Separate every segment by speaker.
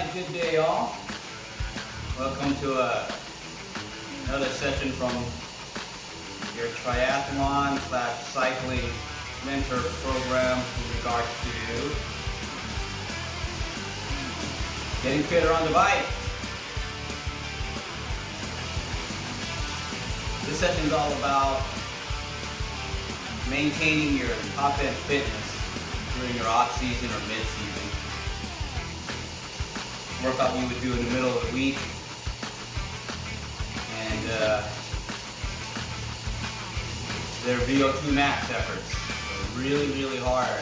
Speaker 1: Alright, good day all. Welcome to another session from your triathlon / cycling mentor program in regard to getting fitter on the bike. This session is all about maintaining your top end fitness during your off season or mid season. Workout you would do in the middle of the week, and their VO2Max efforts are really hard.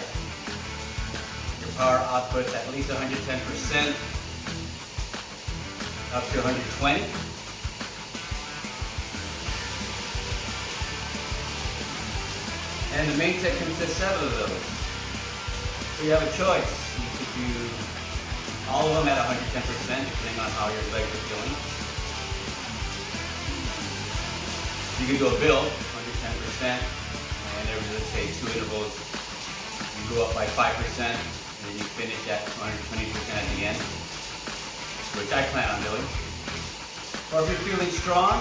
Speaker 1: Your power output's at least 110%, up to 120. And the main set consists of 7 of those. So you have a choice. You could do all of them at 110%, depending on how your legs are feeling. You can do a build, 110%, and there's, let's say, 2 intervals. You go up by 5%, and then you finish at 120% at the end, which I plan on doing. Or if you're feeling strong,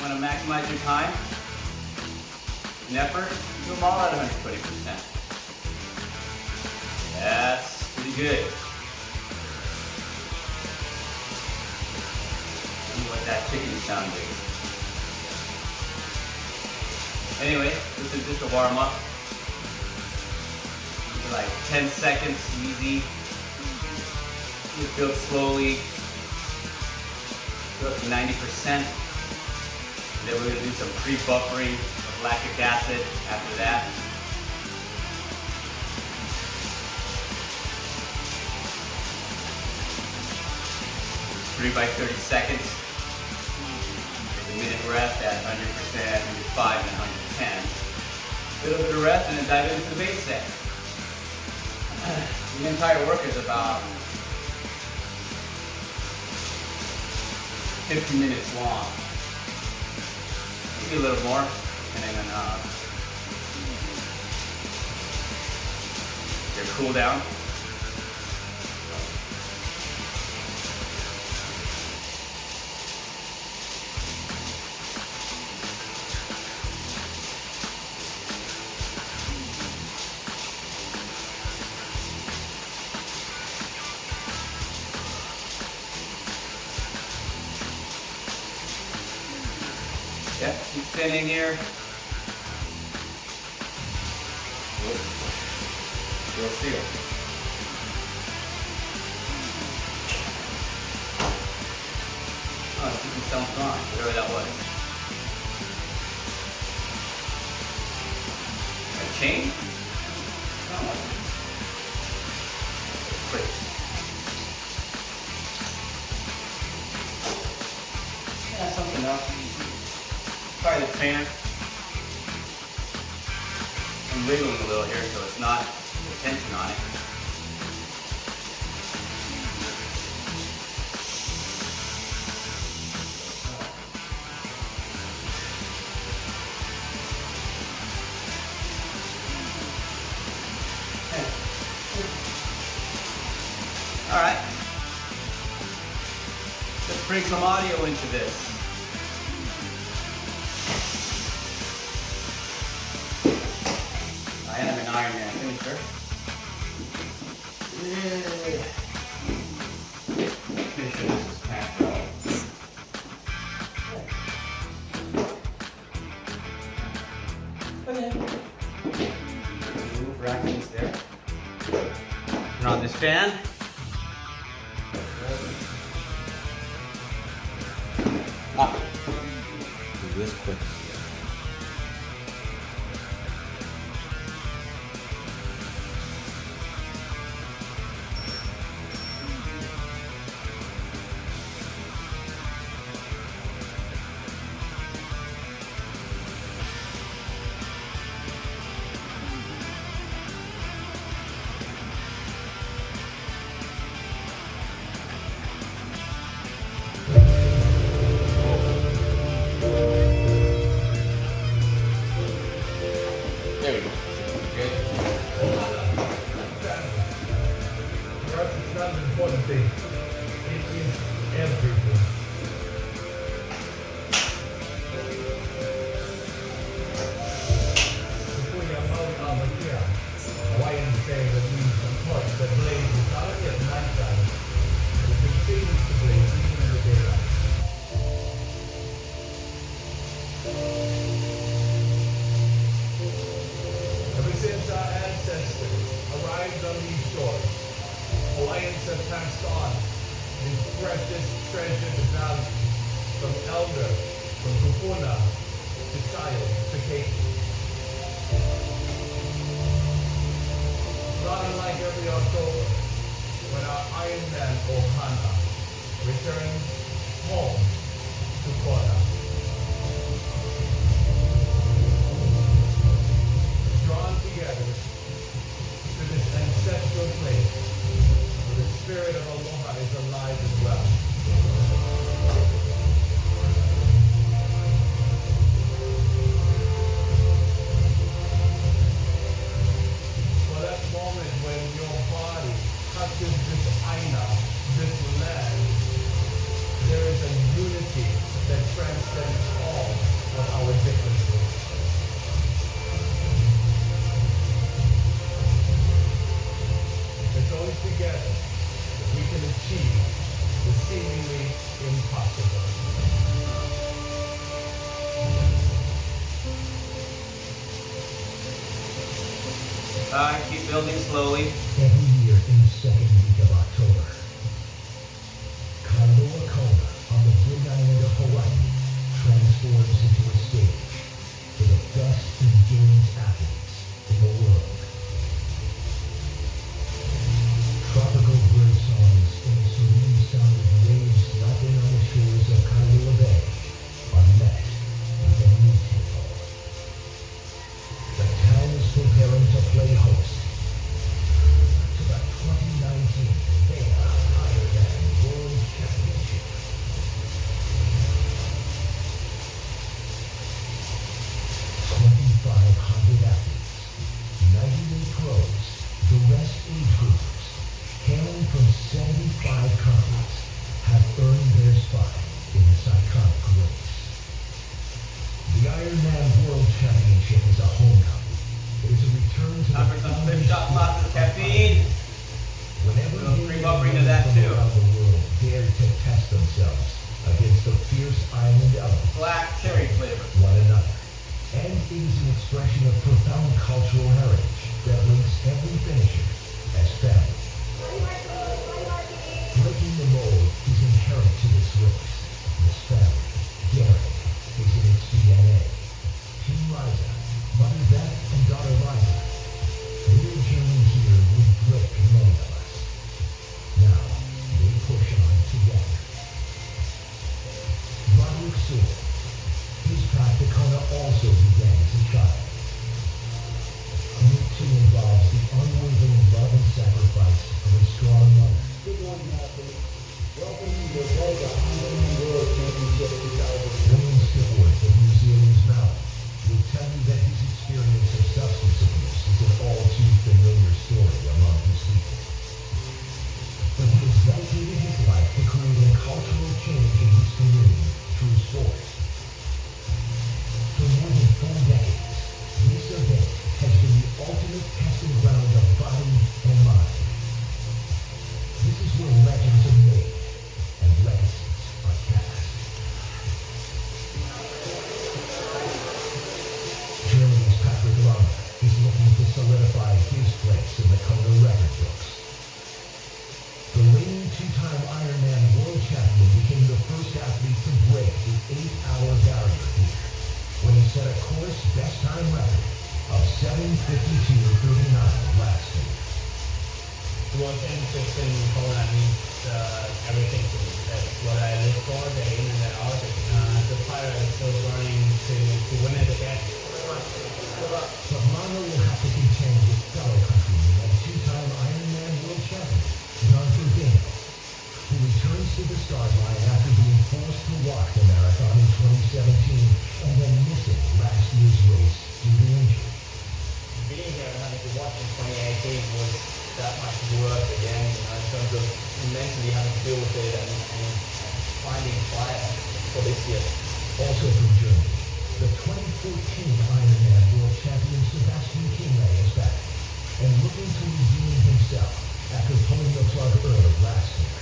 Speaker 1: want to maximize your time and effort, do them all at 120%. That's pretty good. What that chicken sound is. Anyway, this is just a warm up. Like 10 seconds, easy. You build slowly. Go up to 90%. Then we're going to do some pre-buffering of lactic acid after that. Three by 30 seconds. Minute rest at 100%, 105, and 110. A little bit of rest and then dive into the base set. The entire work is about 50 minutes long. Maybe a little more, depending on your cool down. Yeah, keep spinning here. You'll feel. Oh, it's keeping something on, whatever that was. A chain? Oh. Quick. Yeah, something else. Try the fan. I'm wiggling a little here so it's not the tension on it. Alright. Let's bring some audio into this. I am an Ironman finisher. Make sure this is packed out. Okay. Move rackings there. Turn on this fan. Do this quick.
Speaker 2: elder from Kupuna to child to Cape. Not unlike every October, when our Ironman Ohana returns home to Kona. Drawn together to this ancestral place where the spirit of Aloha is alive as well. For that moment when your body touches this aina, this land, there is a unity that transcends all of our differences. It's only together that we can achieve the seemingly impossible.
Speaker 1: Keep building slowly.
Speaker 3: Every year in the second week of October, Kailua Kona on the Big Island of Hawaii transforms into a stage for the best endurance athletes in the world. Tropical bird songs and the serene sound of waves lapping on the shores of Kailua Bay are met with a new tempo. The town is preparing to play host to the 2019 VO2Max World Championship. 2,500 athletes, 98 pros, the rest age groupers, hailing from 75 countries, have earned their spot in this iconic race. The Ironman World Championship is a homecoming. It is a return to
Speaker 1: Time for some Zwift shot glasses, caffeine.
Speaker 3: Whenever
Speaker 1: Pre-buffering to that too.
Speaker 3: around the world dared to test themselves against the fierce island elements,
Speaker 1: Black cherry flavor.
Speaker 3: one another. And it is an expression of profound cultural heritage that links every finisher as family. Breaking the mold is inherent to this race. This family, daring, is in its DNA. Team Liza, Mother Beth, and daughter Liza, their journey here would break many of us. Now, they push on together. Roderick Sewell, his path to Kona also began as a child. It too involves the unwavering love and sacrifice of a strong mother.
Speaker 4: Good morning, athletes. Welcome to the VO2Max World Championship 2020.
Speaker 3: William Skipworth of New Zealand's Mountain will tell you that his experience of substance abuse is an all too familiar story among his people. But he has dedicated his life to creating cultural change in his community through sport. For more than 4 decades, this event has been the ultimate testing ground of body and mind. This is where legends are made and legacies are cast. Germany's Patrick Lange is looking to solidify his place in the Kona record books. The reigning 2-time Ironman world champion became the first athlete to break the 8-hour barrier here when he set a course best time record of 7:52:39 last year.
Speaker 2: The World Championships in Kona means everything to me. That's what I live for, day in and day out. The fire is still burning to win it again.
Speaker 3: But Mano will have to contend with fellow countryman and 2-time Ironman world champion, John Daniel, who returns to the start line after being forced to walk the marathon in 2017 and then missing last year's race due to injury.
Speaker 2: Being here and having to watch in 2018 was that much work again, in terms of mentally having to deal with it and finding fire for this year.
Speaker 3: Also from Germany, the 2014 Ironman world champion Sebastian Kienle is back and looking to redeem himself after pulling the plug early last year.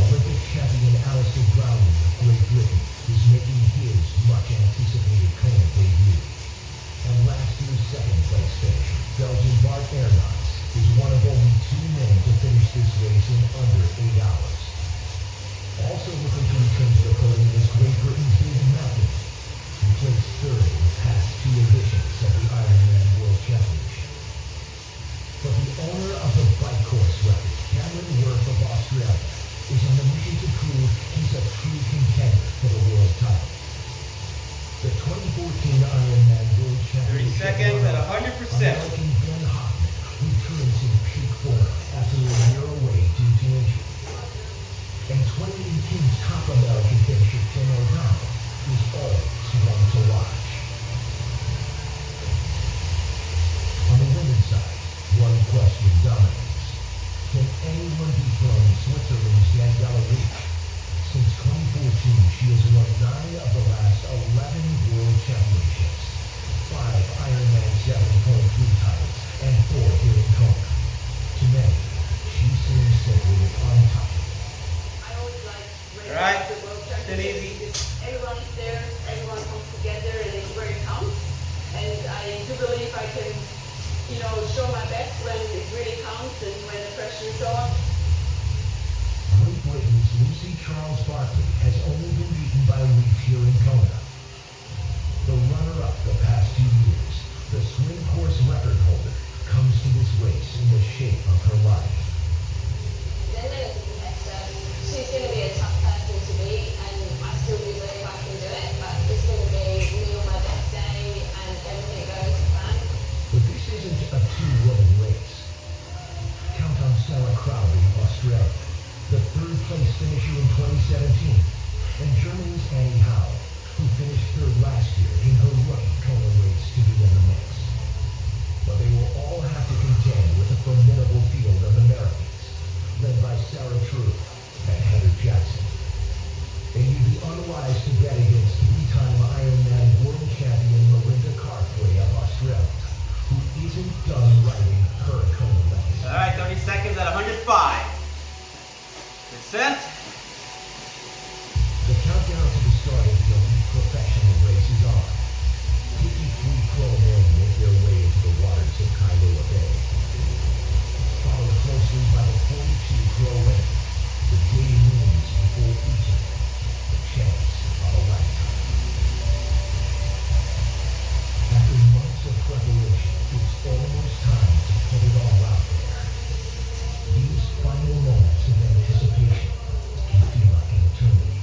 Speaker 3: Olympic champion Alistair Browning of Great Britain is making his much-anticipated Kona debut. And last year's second-place finisher, Belgian Bart Aernouts, is one of only 2 men to finish this race in under 8 hours. Also looking to 2018's top American finisher Tim O'Donnell is always one to watch. On the women's side, one question dominates. Can anyone dethrone Switzerland's Daniela Ryf? Since 2014, she has won 9 of the last 11 World Championships, 5 Ironman 7.3 titles, and 4 here in Kona. To many, she seems simply untouchable.
Speaker 5: I always like when
Speaker 1: Right.
Speaker 5: the World
Speaker 1: It's easy.
Speaker 5: Championships, everyone is there, everyone comes together, and it's where it counts. And I do believe I can, show my best when it really counts and when the pressure is on.
Speaker 3: Great Britain's Lucy Charles Barkley has only been beaten by Ryf here in Kona. The runner-up the past 2 years, the swing course record holder, comes to this race in the shape of her life.
Speaker 6: Linda is a competitor. She's going to be a tough person to beat, and I still do believe I can do it, but it's going to be me on my best day and everything goes to plan.
Speaker 3: But this isn't a two-woman race. Count on Sarah Crowley of Australia, the third-place finisher in 2017, and Germany's Annie Howe, who finished third last year in her rookie Kona race to be in the mix. But they will all have to contend with a formidable field of Americans, led by Sarah True and Heather Jackson. And you'd be unwise to bet against 3-time Ironman world champion Melinda Carfrae of Australia, who isn't done writing her Kona legacy.
Speaker 1: All right, 30 seconds at 105%.
Speaker 3: The countdown to the start of the elite professional race is on. 53 pro men make their way into the waters of Kailua Bay, followed closely by the 42 pro women. The day looms before each of them, the chance of a lifetime. After months of preparation, it's almost time to put it all out there. These final moments of anticipation can feel like an eternity.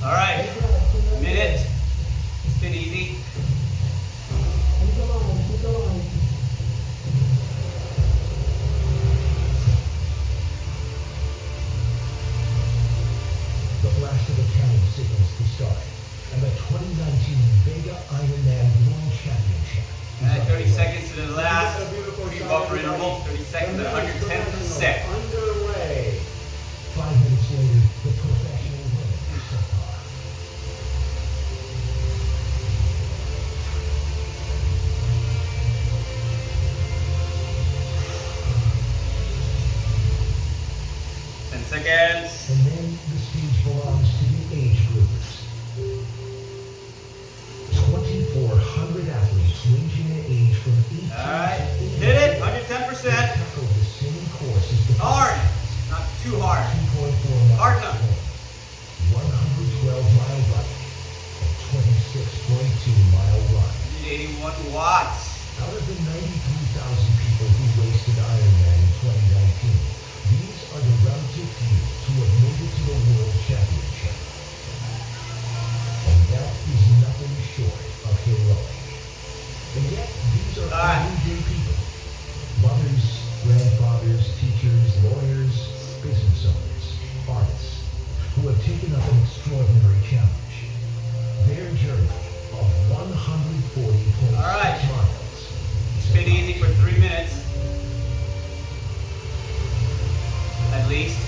Speaker 1: All right, minute. It's been easy.
Speaker 4: Keep going.
Speaker 3: The blast of the cannon signals the start, and the 2019 Vega Ironman World Championship.
Speaker 1: All right, 30 seconds to the last pre-buffer interval. 30 seconds at 110%.
Speaker 4: Underway.
Speaker 3: 5 minutes later, the professional women are set off.
Speaker 1: Seconds.
Speaker 3: And then the stage belongs to the age groupers. 2,400 athletes ranging in age from 18
Speaker 1: All right,
Speaker 3: to 80.
Speaker 1: hit it, 110%.
Speaker 3: Tackle the same course as the
Speaker 1: Hard, not too hard.
Speaker 3: 2.4
Speaker 1: Hard
Speaker 3: miles
Speaker 1: enough.
Speaker 3: 112-mile bike and 26.2-mile run.
Speaker 1: 81 watts.
Speaker 3: Out of the 93,000 people who raced an Ironman in 2019, these are the relative few who have made it to the World Championship. And that is nothing short of heroic. And yet, these are everyday people. Mothers, grandfathers, teachers, lawyers, business owners, artists, who have taken up an extraordinary challenge. Their journey of 140.6
Speaker 1: All right.
Speaker 3: miles.
Speaker 1: Spin easy for 3 minutes. At least.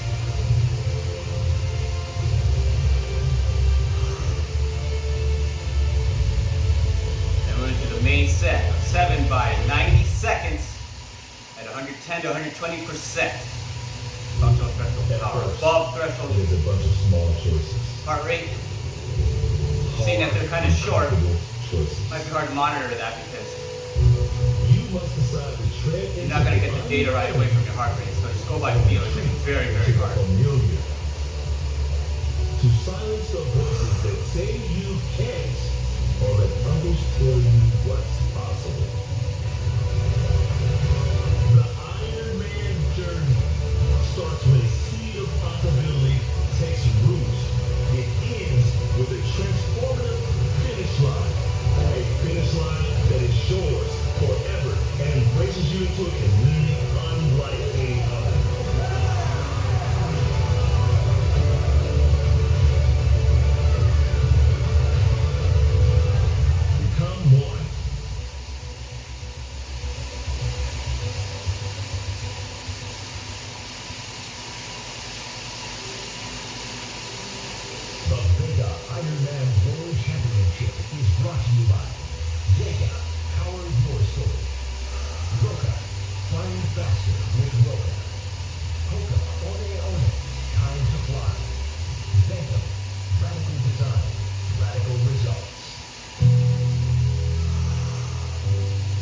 Speaker 1: Then we're into the main set of 7 by 90 seconds at 110 to 120%. Functional threshold power. Above threshold
Speaker 7: There's a bunch of small choices.
Speaker 1: heart rate. Seeing that they're kind of short,
Speaker 7: Choices.
Speaker 1: might be hard to monitor that because
Speaker 7: You must decide to tread
Speaker 1: you're not going to get the data right away from your heart rate. So just go by feel. It's like very, very hard.
Speaker 7: Familiar. To silence the voices that say you can't, or let others tell you what's possible. The Ironman journey starts when a seed of possibility takes root. It ends with a transformative finish line. A finish line that is yours forever and embraces you into a community unlike any other.
Speaker 3: Championship is brought to you by Zega, power your soul. Roca, flying faster with Roca. Hoka, one, time to fly. Vento, radical design, radical results.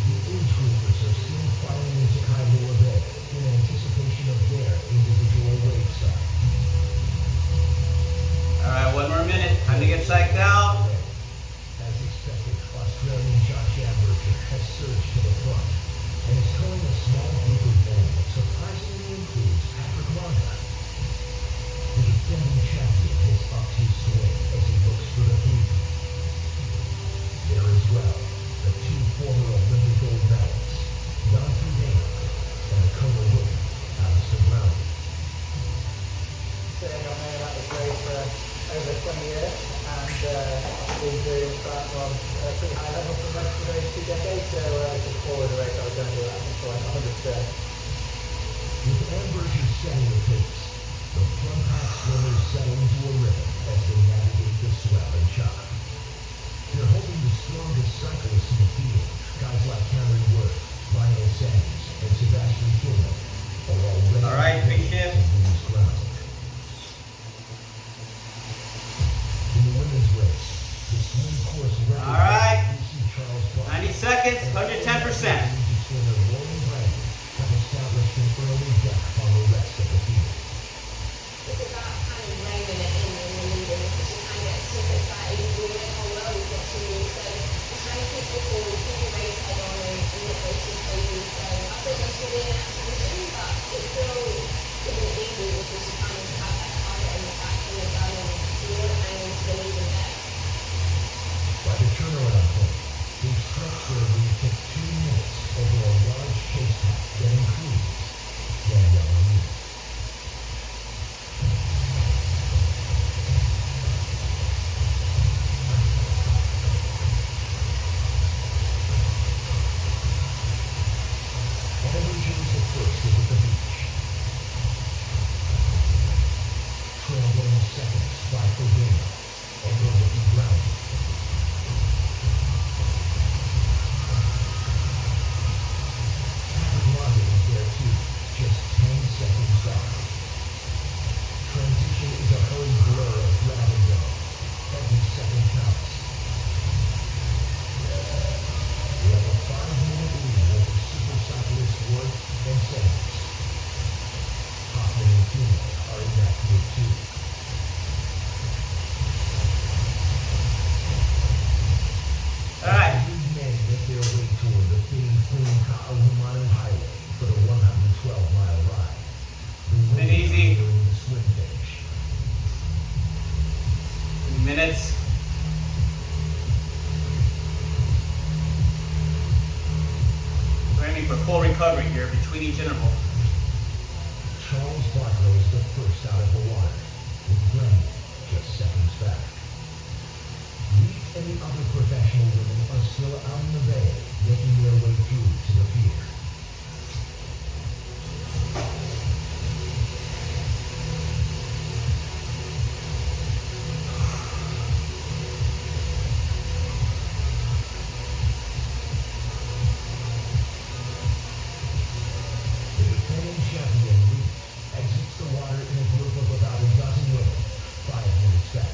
Speaker 3: The age groupers are still filing into Kailua Bay in anticipation of their individual wave start.
Speaker 1: All right, one more minute. Time to get psyched out.
Speaker 3: As expected, Australian Josh Amberger has surged to the front and is towing a small group of men that surprisingly includes Patrick Wanda. The defending champion has upped his swing as he looks for the lead. There as well, the two former Olympic gold medalists, Jan Frodeno and the Kona rookie, Alistair Brown.
Speaker 4: Saying I've known about this race for over 20 years, and I've been doing that on a pretty high level for most of those 2 decades, so just forward the race I was going to do that for 100%.
Speaker 3: With Amberger setting the pace, the front pack swimmers settle into a rhythm as they navigate the swell and chop. They're hoping the strongest cyclists in the field, guys like Cameron Worth, Lionel Sanders, and Sebastian Kimmel, are already
Speaker 1: All right, big shift.
Speaker 3: to lose ground. In the women's race, the swim course record
Speaker 1: All right.
Speaker 3: Charles Barkley
Speaker 1: 90 seconds, 110%.
Speaker 3: swimmer Lauren Brandon have established an early gap on the rest of the field.
Speaker 6: It's about kind of reining it in when you're leading because you kind of get super excited and you know how well you've got to move. So just trying to keep your cool, keep your race head on and not go too crazy. So I thought this would be an activity, but it still isn't easy because you kind of have that target in the back and the gun and you want to hang on to the lead in there.
Speaker 3: By the turnaround point, they've stretched their lead to 2 minutes over a large chase pack that includes Danielle Reed. Amberger is the first to hit the beach. Trailblowing seconds by Frodeno and the rookie Brown. Patrick Wanda is there too, just 10 seconds back. Transition is a hurried blur of grab and go. Every second counts. We have a 5-minute lead over super cyclists Worth and Sanders. Hoffman and Kimmel are in that group too.
Speaker 1: All right.
Speaker 3: These men make their way toward the famed clean Ka'ahumanu Highway for the 112-mile ride. The
Speaker 1: Been
Speaker 3: winners
Speaker 1: easy.
Speaker 3: are nearing the swim finish.
Speaker 1: Minutes. We're aiming for full recovery here between each interval.
Speaker 3: Charles Barkley is the first out of the water, with Brandon just seconds back. Reed and the other professional women are still out in the bay, making their way through to the pier. The defending champion, Reed, exits the water in a group of about a dozen women, 5 minutes back.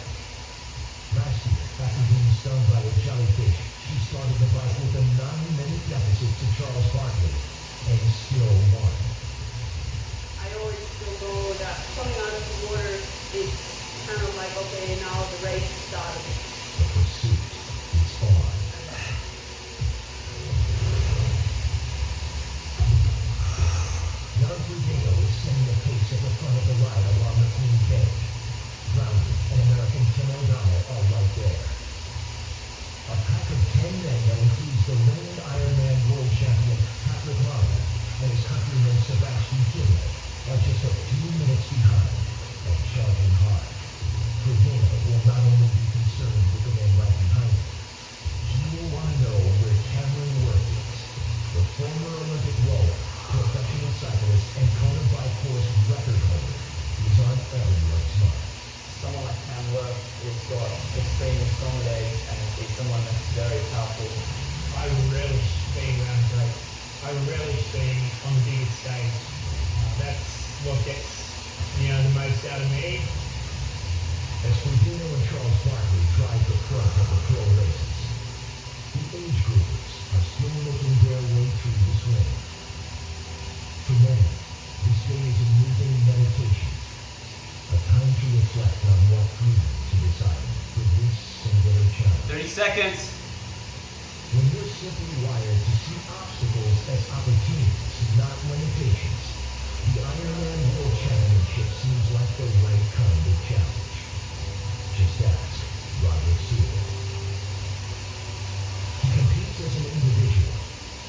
Speaker 3: Last year, after being stung by a jellyfish, she started the bike with a 9-minute deficit to Charles Barkley, and still won.
Speaker 5: I always still know that coming out of the water is kind of like, okay, now the race started.
Speaker 3: The pursuit is on. Jan Frodeno is setting the pace at the front of the ride along the clean cage. Brown and American Tim O'Donnell are right there. A pack of 10 men that includes the reigning Ironman world champion Patrick Wanda and his countryman Sebastian Kimmel are just a few minutes behind and charging hard. Frodeno will not only be concerned with the man right behind him, he will want to know where Cameron Worth is, the former Olympic rower, professional cyclist, and Kona bike course record holder. He's on everyone's mind.
Speaker 4: Someone like Cam Worth has got extremely strong legs and is
Speaker 3: as Ferdinand and Charles Barkley drive the front of the pro races. The age groupers are still making their way through the swing. For many, this day is a moving meditation, a time to reflect on what grew to decide for this singular challenge.
Speaker 1: 30 seconds.
Speaker 3: When you're simply wired to see obstacles as opportunities, not limitations, the Ironman World Championship seems like the right kind of challenge. Just ask Roderick Stewart. He competes as an individual,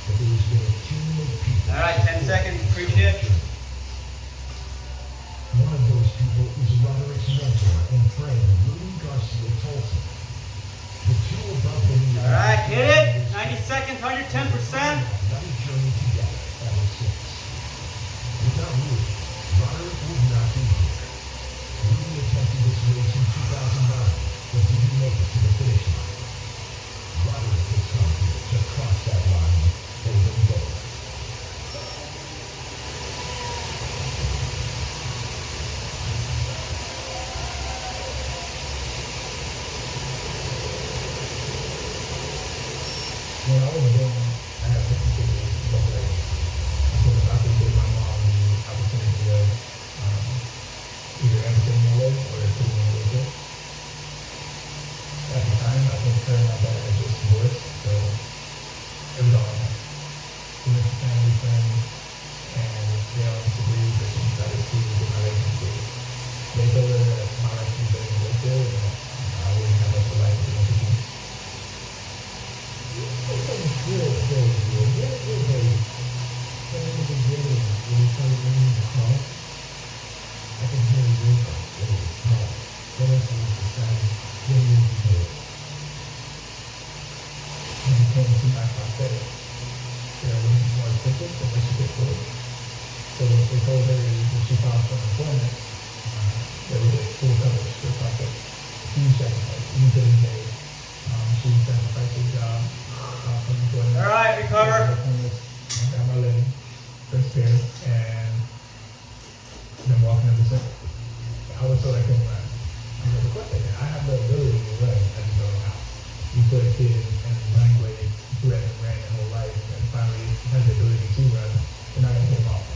Speaker 3: but there has been a team of people.
Speaker 1: All right, 10 seconds, pre-shift.
Speaker 3: One of those people is Roderick's mentor and friend, Louis Garcia Tolson. The two above the knee.
Speaker 1: All right, hit it. 90 seconds, 110%.
Speaker 3: Another journey together ever since. Without Louis, Roderick would not be here. Louis attempted this race in 2009, but didn't make it to the finish line. Roderick has come here to cross that line for them both.
Speaker 4: When I was young, I had 50 kids in the way. So I could give my mom the opportunity of either amputating my leg or putting me in a wheelchair. At the time, I think her and my dad had just divorced, so it was all I had. She went to family, friends, and they all disagreed, but she decided to get my leg amputated. They told her that my leg was better than wheelchair, and I wouldn't have much of a life with an amputee.
Speaker 3: Good day, good day. So in the beginning, when you started learning to crawl, I could hear you when it was tall. Then as you decided, then you became it.
Speaker 4: When it came to my prosthetic, there was more assistance than what she could afford. So they told her when she filed for employment, there was a full coverage for prosthetic. Huge sacrifice, even to this day. She sacrificed her job from employment.
Speaker 1: All right, recover.
Speaker 4: I got my leg, first pair, and been walking ever since. I was told I couldn't run. I was like, what? I have the ability to run, I just don't know how. You put a kid in a running way who hasn't ran their whole life and finally has the ability to run, you're not going to take off.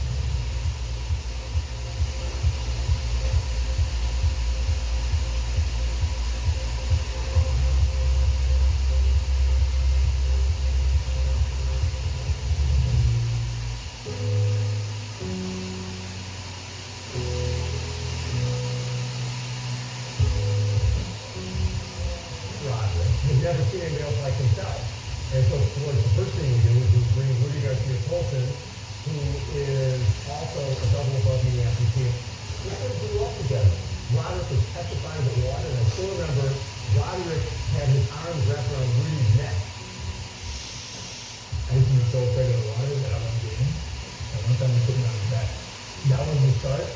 Speaker 3: Never seen anybody else like himself. And so the first thing we did was bring Rudy Garcia Tolson, who is also a double above knee amputee. We sort of grew up together. Roderick was petrified of the water, and I still remember Roderick had his arms wrapped around Rudy's neck.
Speaker 4: I used to be so afraid of the water that I wasn't getting. And one time I put me on his back. That was the start.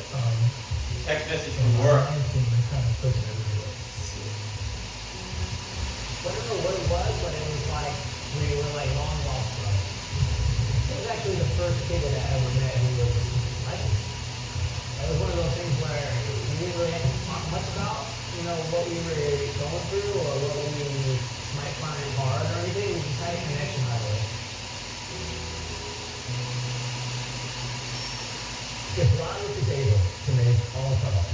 Speaker 1: Text message from work.
Speaker 4: Kind of pushing everywhere.
Speaker 8: I don't know what it was, but it was like we were like long lost brothers. It was actually the first kid that I ever met who was like me. It was one of those things where we didn't really have to talk much about, you know, what we were going through or what we might find hard or anything. We just had a connection right away.
Speaker 3: If Roderick is able to make all time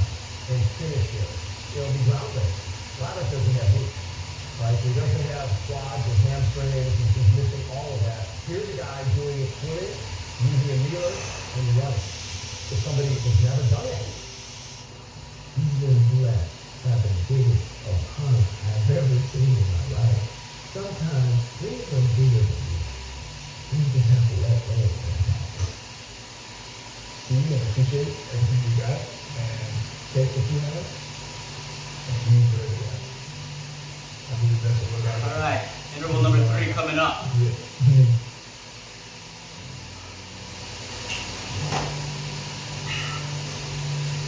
Speaker 3: and finish here, it'll be groundbreaking. Roderick doesn't have roots. Right? He doesn't have quads or hamstrings, he's missing all of that. Here's a guy doing it swimming, using a kneeler, and running. For somebody who's never done it.
Speaker 4: He's been blessed to have the biggest opponent I've ever seen in my life. Sometimes things are bigger than you. You just have to let go of that. See and appreciate everything you got, and take what you have, and use what you have. I'll do the best of what I got.
Speaker 1: All right, interval number 3 coming up.
Speaker 4: Yeah.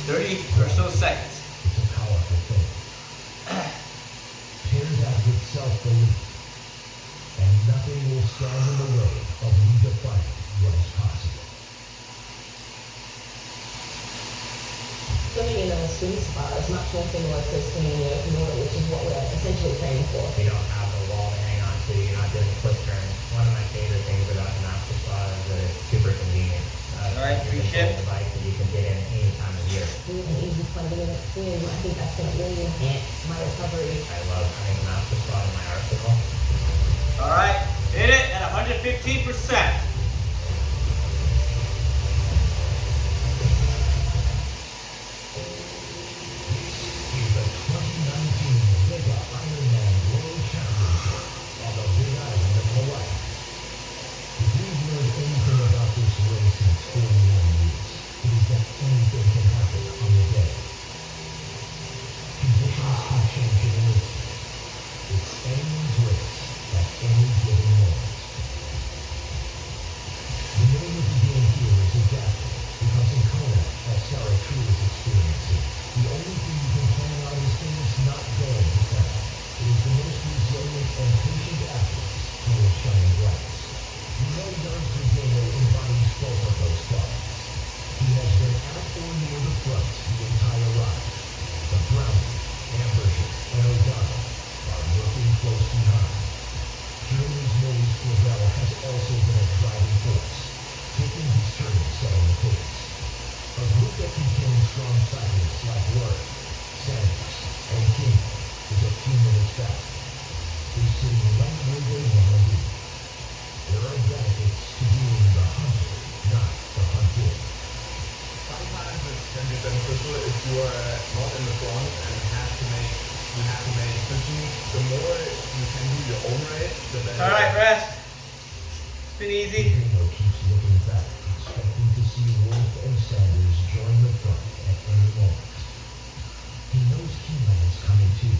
Speaker 1: 30 or so seconds.
Speaker 3: It's a powerful thing. Tears out with self-belief. And nothing will stand in the way of redefining what is possible.
Speaker 6: Swimming in a sweet spot. It's much more similar to swimming in open water, which is what we're essentially training for.
Speaker 8: You don't have the wall to hang on to. You're not doing a quick turn. One of my favorite things about the master spa is that it's super convenient.
Speaker 1: All right,
Speaker 8: it's a
Speaker 1: pre-ship.
Speaker 8: device that you can get in any time of year.
Speaker 6: Really easy 20-minute swim. I think that's going to really enhance my recovery.
Speaker 8: I love having a master spa in my arsenal.
Speaker 1: All right, hit it at 115%.
Speaker 3: Is the 2019 Mega Ironman World Championship on the Big Island of Hawaii. If we've learned anything about this race in 41 years, it is that anything can happen on the day. Conditions can change in an instant. It's anyone's race at any given moment. The name of the game here is adapting, because in Kona, as Sarah True is experiencing, the only thing you can plan on is things not going to plan. It is the most resilient and patient athletes who will shine brightest. You know Jan Trujillo embodies both of those qualities. He has been at or near the front the entire ride. But Brownie, Ambershire, and O'Donnell are working close behind. Germany's Maurice Clavel has also been a driving force, taking his turn setting the pace. A group that contains strong cyclists like Warren, Sanders, and King is a few minutes back. They're sitting right where they want to be. There are benefits to being the hunter, not the hunted.
Speaker 2: Sometimes it can be beneficial if you are not in the front and you have to make switching. The more you can do your own race, the better.
Speaker 1: All right, rest. It's been easy.
Speaker 3: Trujillo keeps looking back, expecting to see Wolf and Sanders join the front at any moment. He knows Keeneland is coming too.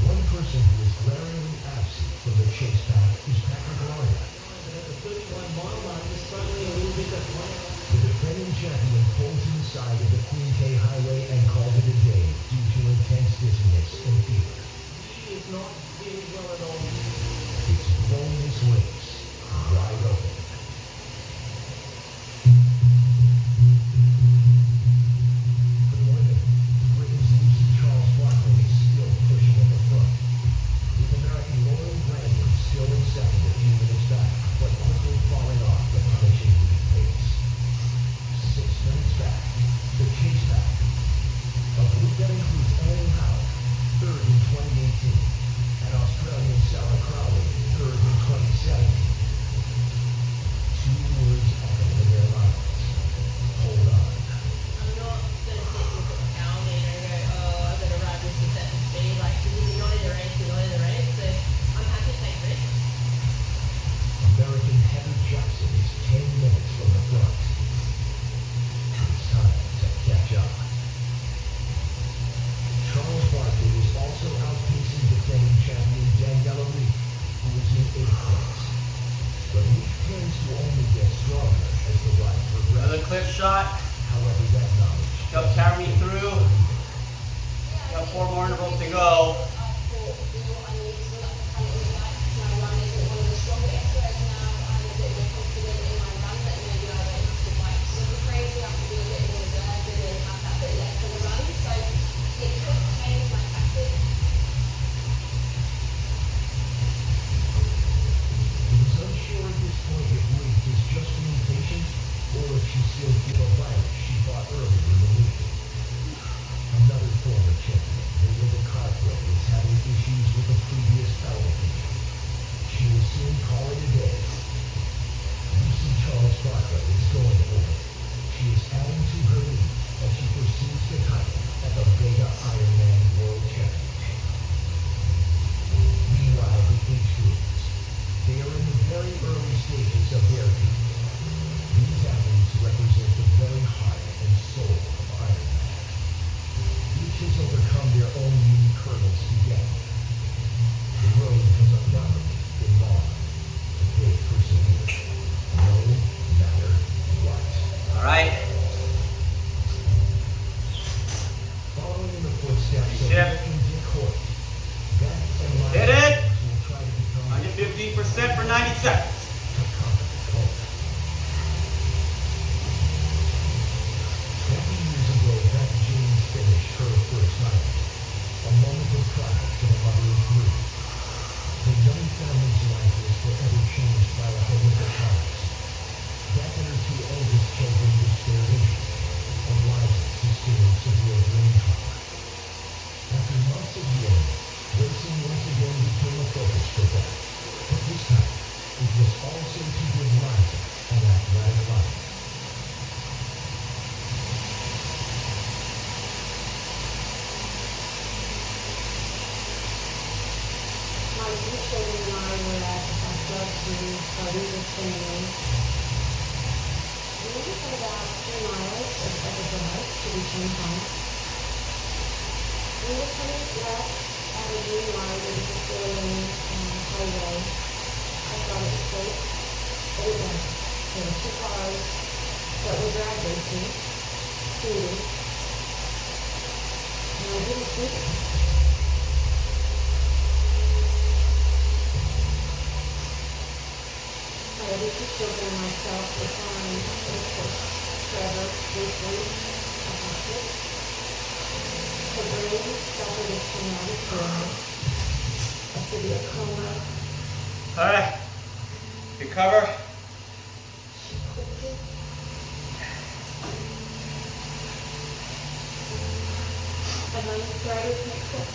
Speaker 3: One person who is glaringly absent from the chase pack is Patrick Lawyer.
Speaker 4: At the 31-mile line, just struggling a little bit at one.
Speaker 3: The defending champion pulled to the side of the Queen K Highway and called it a day due to intense dizziness and fever.
Speaker 4: He is not feeling well at all.
Speaker 3: It's blown this race wide open. For the women, Britain's Lucy Charles Barkley is still pushing at the front, with American Lauren Brandon still in second a few minutes back, but quickly falling off the punishing lead pace. 6 minutes back, the chase back, a group that includes Annie Howe, third in 2018, and Australian Sarah Crowley, third in 2017. 2 words echo in their minds. Hold on.
Speaker 6: I'm not going to sit and look at the calendar and go, oh, I've got to ride this at certain speed. Like, if you're not in the race, you're not in the race. So I'm happy to take risks.
Speaker 3: American Heather Jackson is 10 minutes from the front. It's time to catch up. Charles Barkley is also outpacing defending champion Daniela Reef, who is in 8th place. But Reef tends to only get stronger as the ride
Speaker 1: Another
Speaker 3: progresses.
Speaker 1: clip shot.
Speaker 3: However, that knowledge
Speaker 1: Help carry me through. Got 4 more intervals to go.
Speaker 3: He was unsure at this point if Reef is just being patient or if she still feels the virus she fought earlier in the week. Another former champion, Melinda Cartwright, is having issues with a previous pelvic injury. She will soon call it a day so far. But this time, it was also to give Liza an athletic life.
Speaker 6: My two children and I were at our club to party with family. We only had about 3 miles of a drive to return home. We were coming left at a green light. It was a 4-lane highway. I thought it was safe, but it wasn't. There were 2 cars that were drag racing, speeding, and I didn't see them. My other 2 children and myself were fine, and of course, Trevor, briefly, affected. Her brain suffered a traumatic brain, a severe coma.
Speaker 1: All right. Recover.
Speaker 6: She quit. And my brother picked up.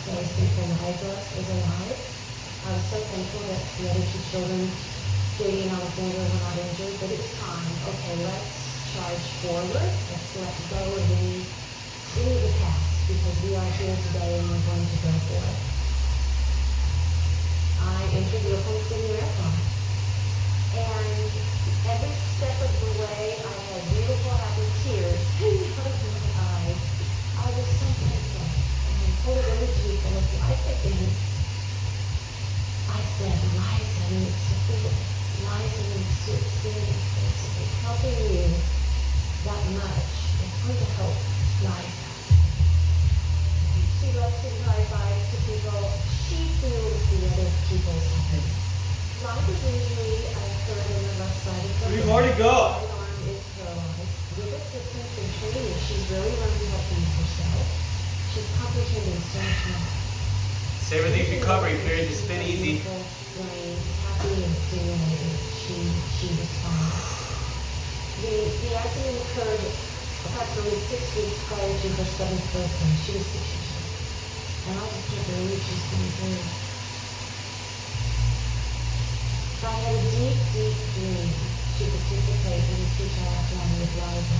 Speaker 6: So I was thankful Liza is alive. I was so thankful that the other 2 children, Katie and Alexander, were not injured, but it's time. Okay, let's charge forward. Let's let go of any of the past, because we are here today and we're going to go for it. I entered the Oakland City Marathon, and every step of the way I had beautiful, happy tears coming out of my eyes. I was so thankful and full of energy, full of life again. I said, Liza needs to feel it. Liza needs to experience this. If it's helping you that much, it's going to help Liza. She loves to high five to people. She feels the other people's happiness. Liza's injury occurred in the left side of the
Speaker 1: We've already go.
Speaker 6: right arm is paralyzed. With assistance and training, she's really learned how to use herself. She's comprehending so much more.
Speaker 1: Savor these recovery periods. It's been easy.
Speaker 6: Brain is happy and stimulated. She responds. The accident occurred approximately 6 weeks prior to her 7th birthday. She was 6 years old. And I just can't believe she's going through. I had a deep, deep dream to participate in the 2 triathlon with Liza.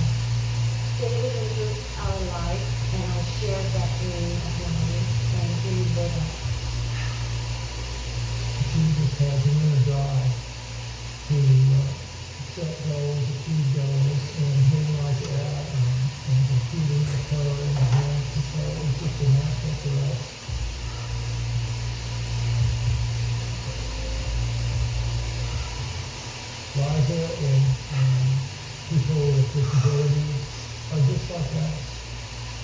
Speaker 6: David entered our life, and I shared that dream of mine, and he lived it.
Speaker 4: Jesus has him in a drive to set goals, achieve goals, and him like that, and competing with her and having to say it's just a natural for us. Liza and people with disabilities are just like us,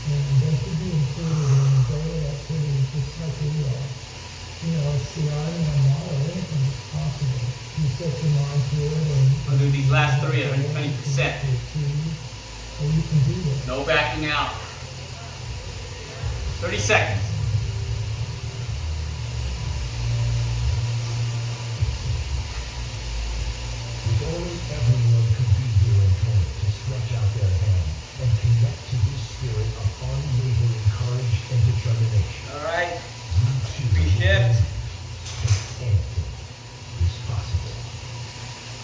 Speaker 4: and they should be included in daily activities just like we are. You know, it's the Ironman motto, anything is possible. You set your mind to it and
Speaker 1: I'll do these last 3 at 120%.
Speaker 4: and you can do it.
Speaker 1: No backing out. 30 seconds.
Speaker 3: If only everyone could be here in Tony to stretch out their hand and connect to this spirit of unwavering courage and determination.
Speaker 1: All right.
Speaker 3: You too.
Speaker 1: Reshift.
Speaker 3: Anything is possible.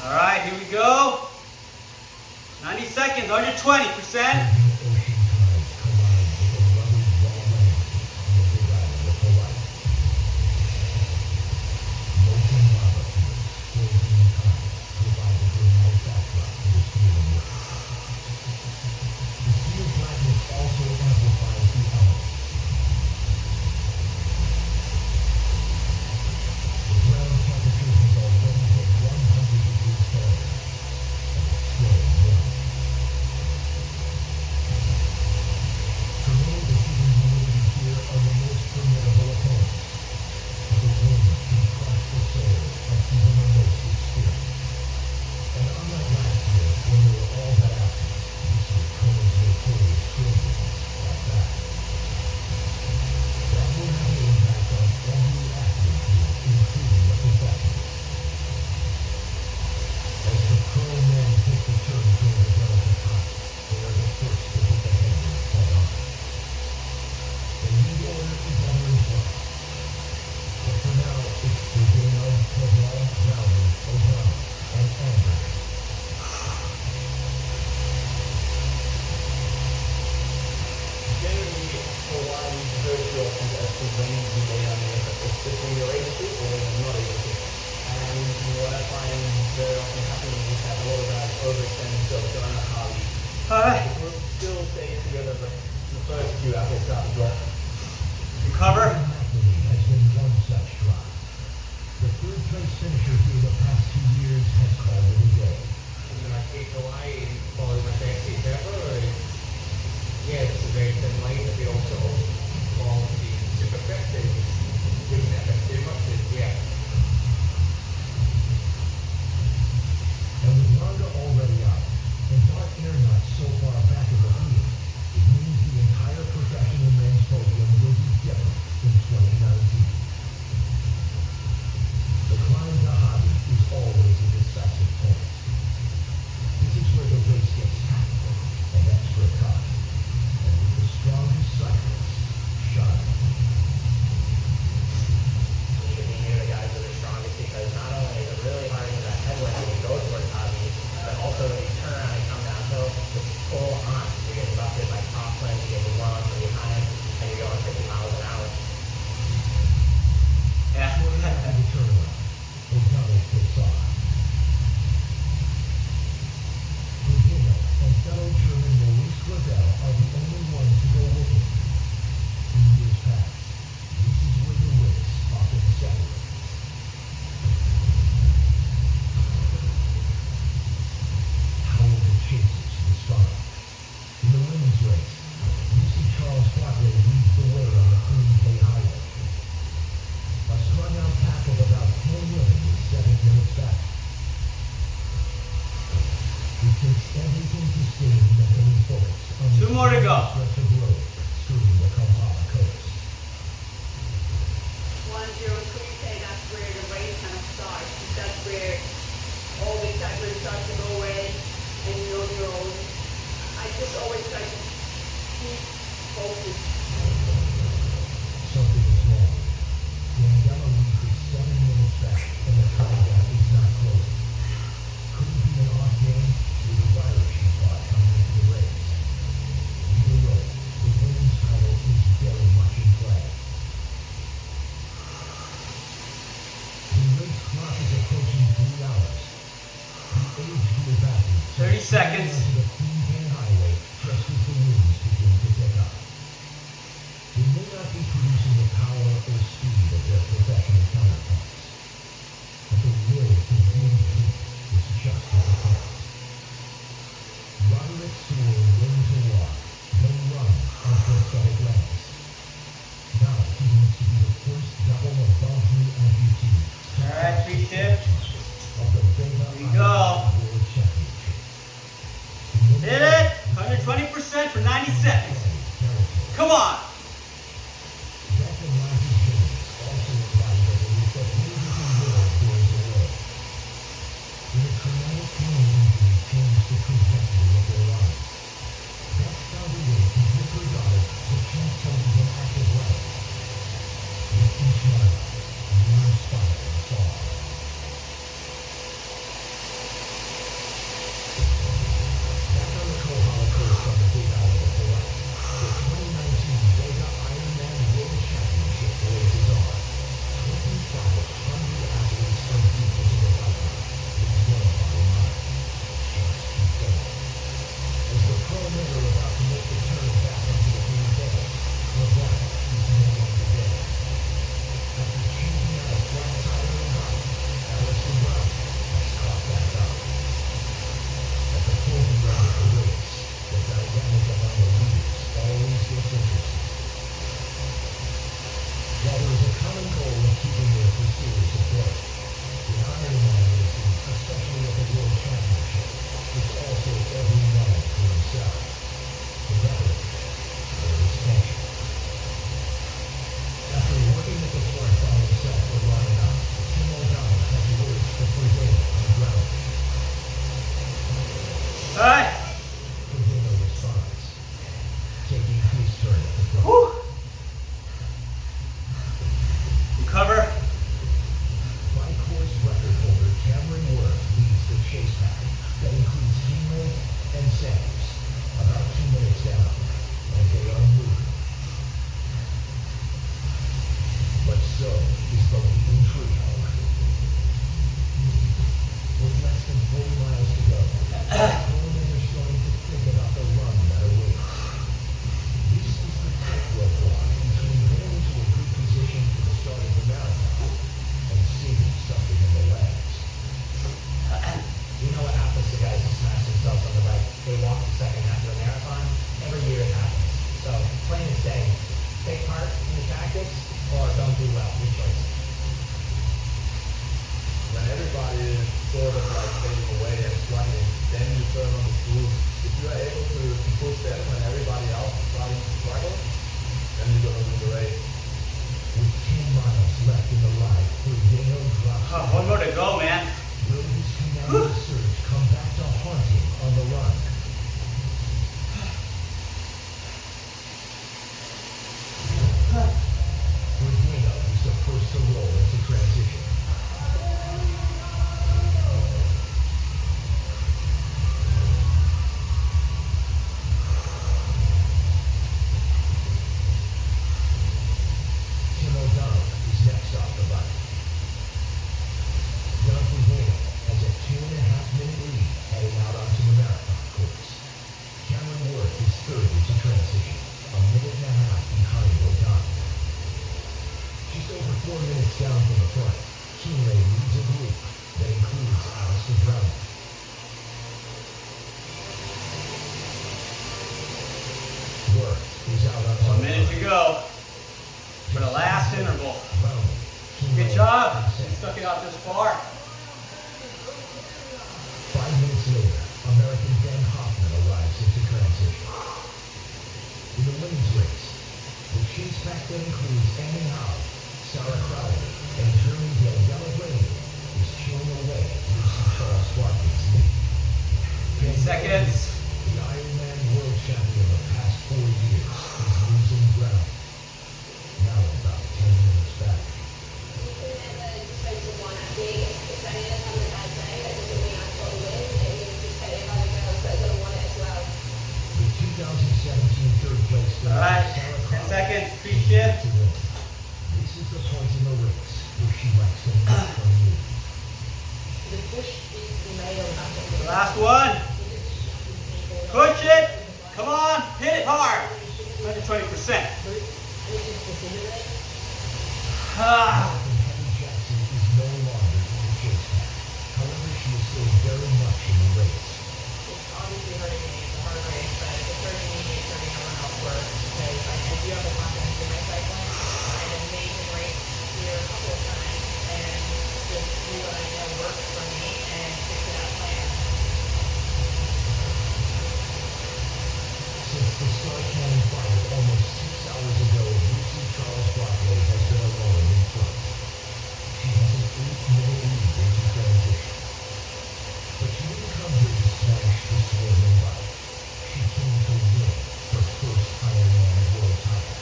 Speaker 1: All right, here we go. 90 seconds, under 20%.
Speaker 3: Ocean tides collide with a rugged raw land on the Big Island of Hawaii. Molten lava fields frozen in time provide a dramatic backdrop to this human work. The sea of blackness also amplifies the elements. The ground temperature has already hit 100 degrees Fahrenheit, and it's still warm.
Speaker 5: where all the excitement starts to go away and you're on your own. I just always try to keep focused.
Speaker 3: Something is wrong. Daniela leaves is 7 minutes back and the time gap is not closing. Could it be an off game with a virus she fought coming into the race? Either way, the women's title is very much in play. The race clock is approaching 3 hours. The age-group athletes
Speaker 1: 30 seconds.
Speaker 3: to the Queen Can Highway just as the winds begin to pick up. They may not be producing the power or speed of their professional counterparts, but the will to win heat is just as apparent. Roderick Sewell learned to walk, then run on prosthetic legs. Now he needs to be the first double above knee amputee.
Speaker 1: All right, 3 tips.
Speaker 3: Of the Vega
Speaker 1: Here we go.
Speaker 3: World Championship.
Speaker 1: Hit it. 120% for 90 seconds. Come on.
Speaker 3: That Elijah James also embodied a belief that music and will goes away. When a traumatic pain injury changed the trajectory of their lives, Beth found a way to give her daughter the chance to lead an active life. With each mile, a new inspiring song. Back on the Kohala coast on the Big Island of Hawaii, the 2019 Vega Ironman World Championship races on. 2,500 athletes are deep into the pipeline, with one bottom line. Just keep going. As the pro men are about to make the turn back onto the green bay, LeBron is no longer there. After changing out a flat tire and height, Allison Brown has caught back up. At the closing round of the race, the dynamic among the leaders always gets interesting. While there is a common goal of keeping their pursuers afloat, the Ironman racing, especially at the World Championship, is also every man for himself. Together, there is tension. After working at the front by himself for long enough, Tim O'Donnell has words for Ferdinand on the ground.
Speaker 1: All right.
Speaker 3: Ferdinand responds, taking his turn at the front.
Speaker 1: Whew. Recover.
Speaker 3: Bike course record holder Cameron Worth leads the chase pack that includes Hemo and Sanders, about 2 minutes down, and they are moving. But so is the leading trio. With less than 40 miles to go, the Colemen are starting to think about the run that awaits. This is the tightrope walk between getting into a good position for the start of the marathon and saving something in the legs.
Speaker 8: You know what happens to guys who smash themselves on the bike? They walk the second half of the marathon. Every year it happens. So, plain and saying, take part in the tactics or don't do well. Your choice.
Speaker 2: When everybody is sort of like fading away and running, then you turn on the tools. If you are able to push that when everybody else is starting to struggle, then you're going to win the race.
Speaker 3: With 10 miles left in the ride, Ferdinand drops.
Speaker 1: One more to go, man.
Speaker 3: Will his commanding surge come back to haunt him on the run? Ferdinand is the first to roll into transition. Tim O'Donnell is next off the bike. John Ferdinand has a 2.5-minute lead heading out onto the marathon course. Cameron Worth is third into transition, a minute and a half behind O'Donnell. Just over 4 minutes down from the front, Keenley leads a group that includes Alistair Brown. Worth is out on
Speaker 1: 1 minute to go for the last interval.
Speaker 3: Brown.
Speaker 1: Good job. You stuck it out this far.
Speaker 3: 5 minutes later, American Ben Hoffman arrives into transition. In the women's race, the chase pack that includes Annie Howe, Sarah Crowley, and Jeremy Del Galbraith is chilling away
Speaker 1: Last one. Push it. Come on. Hit it hard. 120%. Ah.
Speaker 3: Heavy Jackson is no longer in the chase pack. However, she is still very much in the race.
Speaker 8: It's obviously hurting me. It's a hard race, but it's hurting me. It's hurting everyone else work because I do have the confidence in my cycling. I had an amazing race here a couple of times and just do what I know works for me and stick to that plan.
Speaker 3: Since the start cannon fired almost 6 hours ago, Lucy Charles Barkley has been alone in front. She has an 8-minute lead into transition. But she didn't come here to smash the swarming bike. She came to win her first Ironman world title.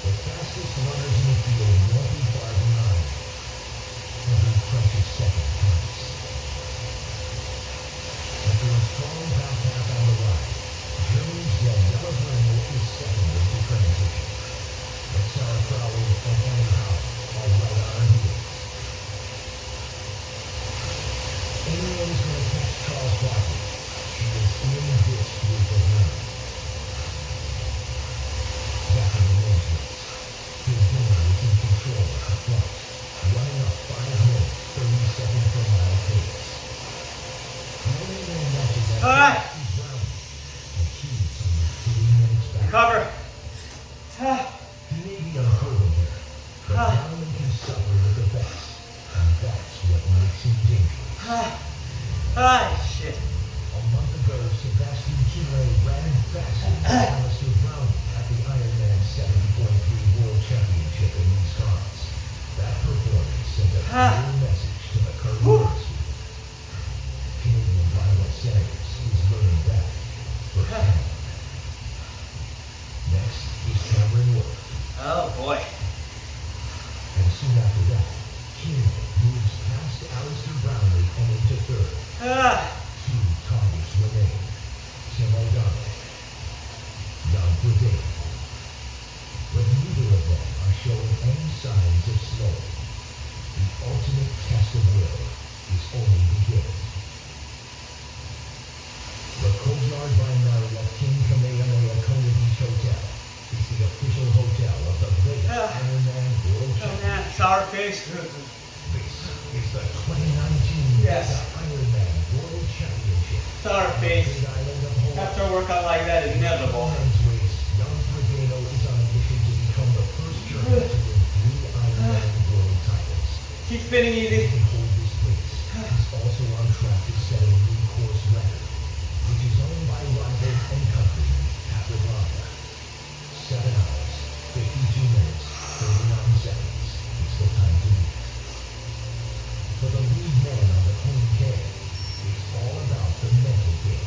Speaker 3: The fastest runners in the field won't be far behind. Every precious second counts. After a strong back half on the ride, Germany's Daniela Brenner is second into transition. But Sarah Crowley and Annie Howe are right on her heels. Anyone is going to catch Charles Barkley. She is in this group of women. Back in the men's race, his winner is in control at the front, running a 5-minute, 30-second per mile pace. The only one matching that
Speaker 1: All right.
Speaker 3: is Brown, and she's only 3 minutes back.
Speaker 1: Cover.
Speaker 3: He may be unproven here, but Donovan can suffer with the best, and that's what makes him dangerous.
Speaker 1: Ah, shit.
Speaker 3: A month ago, Sebastian Kienle ran faster than Alistair Brown at the Ironman 70.3 World Championship in Wisconsin. That performance sent a clear message to the current race. Canadian Violet Sanders is learning that firsthand. Next is Cameron Worth.
Speaker 1: Oh boy.
Speaker 3: And soon after that, Kienle moves past Alistair Brownlee and into third. Two targets remain. Tim O'Donnell, Jan Purdue. But neither of them are showing any signs of slowing. The ultimate test of will is only beginning. The Courtyard by Marriott King Kamehameha Kona Beach Hotel is the official hotel of the Vegas Ironman World
Speaker 1: Oh
Speaker 3: Championship.
Speaker 1: man, sour face.
Speaker 3: This is the 2019
Speaker 1: Yes.
Speaker 3: Ironman World Championship.
Speaker 1: Sour face.
Speaker 3: Big Island of Hawaii.
Speaker 1: After a workout like that is inevitable.
Speaker 3: Men's race, Jan Frodeno is on a mission to become the first German to win 3 Ironman World titles.
Speaker 1: Keep spinning
Speaker 3: He
Speaker 1: easy.
Speaker 3: can hold this pace. He's also on track to set a new course record, which is owned by rival and countryman Patrick Landa. 7 hours, 52 minutes, 39 seconds. It's the time to beat. For the lead man on the Queen K, it's all about the mental game.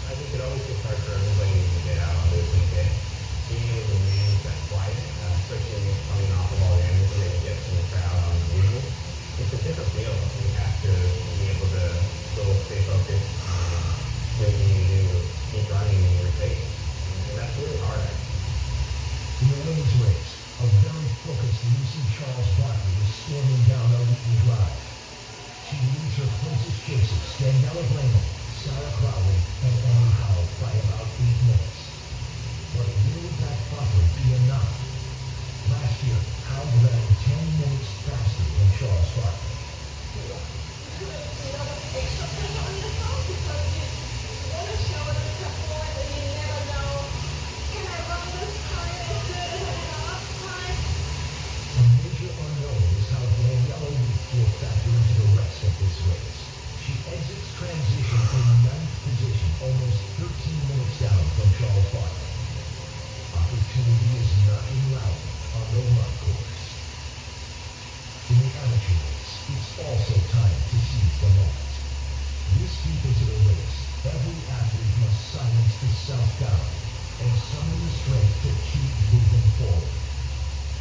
Speaker 9: I think it always gets hard for everybody to get out on this weekend. Being able to manage that quiet, especially coming off of all the energy that you get from the crowd on the wheel, it's a different deal. You have to be able to still stay focused, do what you need to do, keep running in your pace. And that's really hard.
Speaker 3: In the women's race, a very focused Lucy Charles Barkley is storming down the Eaton Drive. She leads her closest chasers, Daniela Blaney, Sarah Crowley, and Annie Howe by about 8 minutes. But will that buffer be enough? Last year, Howe ran 10 minutes faster than Charles Barkley. A major unknown is how Daniela will factor into the rest of this race. She exits transition in 9th position, almost 13 minutes down from Charles Barkley. Opportunity is knocking loud on the run course. In the amateur race, it's also time to seize the moment. This deep into the race, every athlete must silence the self-doubt and summon the strength to keep moving forward.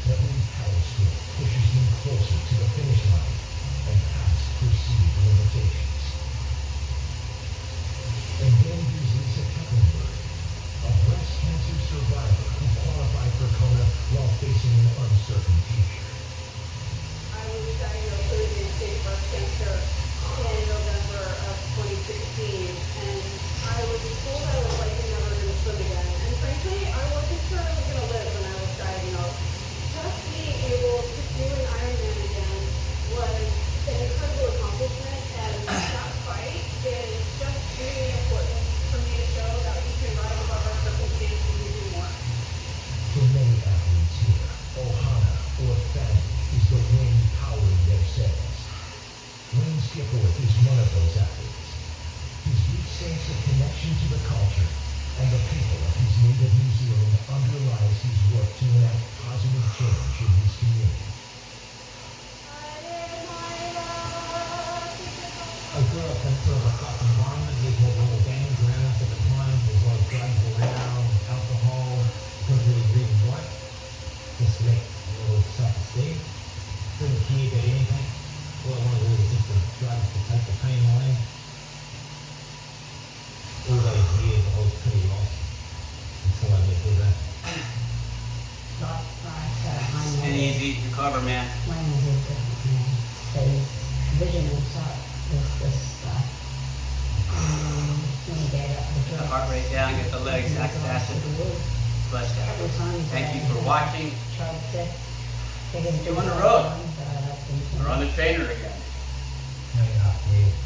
Speaker 3: Every power stroke pushes them closer to the finish line and past perceived limitations. And then there's Lisa Kettlenberg, a breast cancer survivor who qualified for Kona while facing an uncertain future.
Speaker 5: I was diagnosed with stage breast cancer
Speaker 3: Skipworth is one of those athletes. His deep sense of connection to the culture and the people of his native New Zealand underlies his work to enact positive change in his community.
Speaker 8: I grew up in sort of a tough environment. There's a little gangs around us at the time. There's a lot of drugs around, alcohol. Couldn't really read and write. Just lacked a little self-esteem. Didn't care about anything. All I wanted to do was just the drugs to take the pain away. All those years I was pretty lost until I met with that.
Speaker 1: And easy to cover, man.
Speaker 4: Vision and sight was this stuff. When he gave up the
Speaker 1: The
Speaker 4: drugs.
Speaker 1: heart rate down, get the legs acid flushed out. Thank you for watching.
Speaker 4: We're
Speaker 1: on the road. We're on the trainer again.
Speaker 8: Yeah.